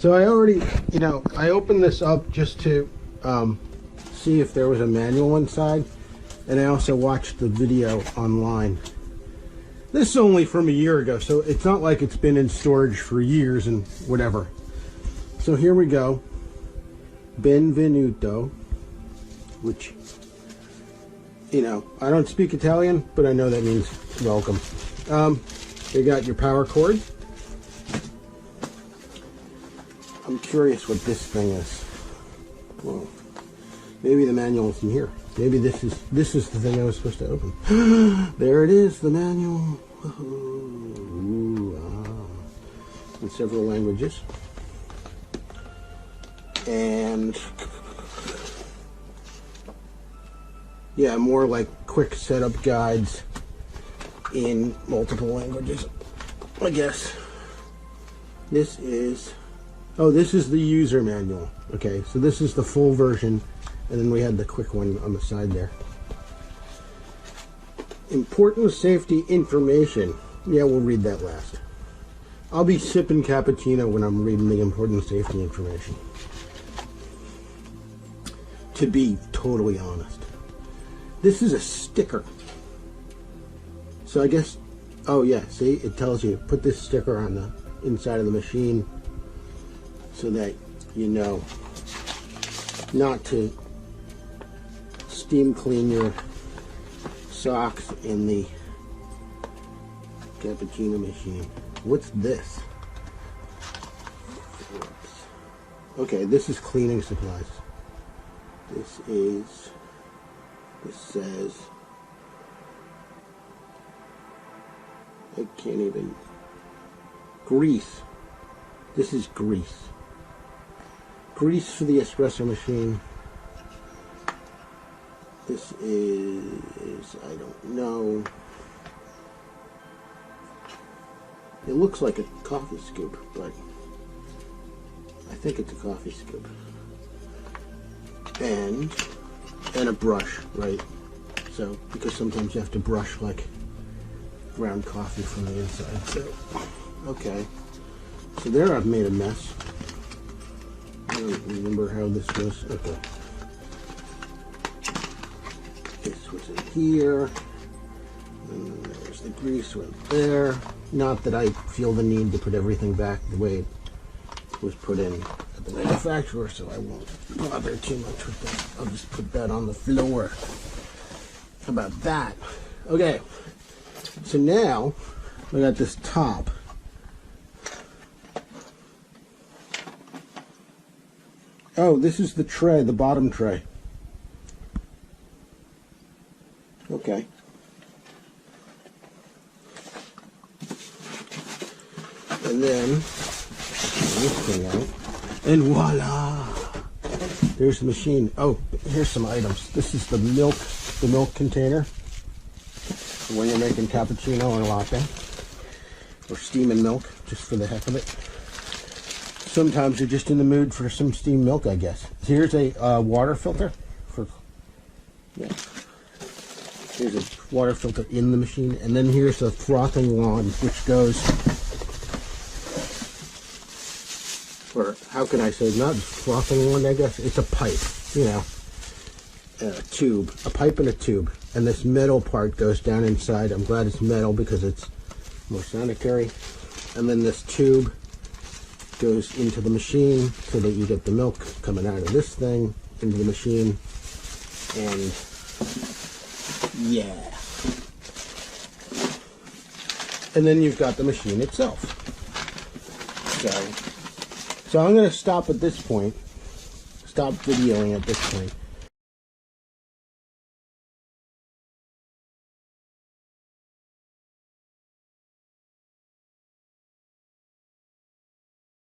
So I already, I opened this up just to see if there was a manual inside, and I also watched the video online. This is only from a year ago, so it's not like it's been in storage for years and whatever. So here we go. Benvenuto, which, I don't speak Italian, but I know that means welcome. You got your power cord. I'm curious what this thing is. Well, maybe the manual is in here. Maybe this is the thing I was supposed to open. There it is, the manual. In several languages. And yeah, more like quick setup guides in multiple languages, I guess. This is the user manual. Okay, so this is the full version, and then we had the quick one on the side there. Important safety information. Yeah, we'll read that last. I'll be sipping cappuccino when I'm reading the important safety information. To be totally honest. This is a sticker. So I guess, oh yeah, see, it tells you, put this sticker on the inside of the machine so that you know not to steam clean your socks in the cappuccino machine. What's this? Okay, this is cleaning supplies. This says, I can't even, grease. This is grease. Grease for the espresso machine. This is, I don't know. It looks like a coffee scoop, but I think it's a coffee scoop. And a brush, right? So, because sometimes you have to brush like ground coffee from the inside. So, okay. So there I've made a mess. I don't remember how this was. Okay. This was in here. And there's the grease right there. Not that I feel the need to put everything back the way it was put in at the manufacturer, so I won't bother too much with that. I'll just put that on the floor. How about that? Okay. So now we got this top. Oh, this is the tray, the bottom tray. Okay. And then this thing out, and voila! There's the machine. Oh, here's some items. This is the milk container when you're making cappuccino or latte, or steaming milk, just for the heck of it. Sometimes you're just in the mood for some steamed milk, I guess. Here's a water filter for, yeah. Here's a water filter in the machine, and then here's a frothing wand, which goes, or how can I say, not frothing wand, I guess. It's a pipe, a tube, a pipe and a tube, and this metal part goes down inside. I'm glad it's metal because it's more sanitary. And then this tube goes into the machine so that you get the milk coming out of this thing into the machine, and yeah. And then you've got the machine itself. So I'm going to stop at this point, stop videoing at this point,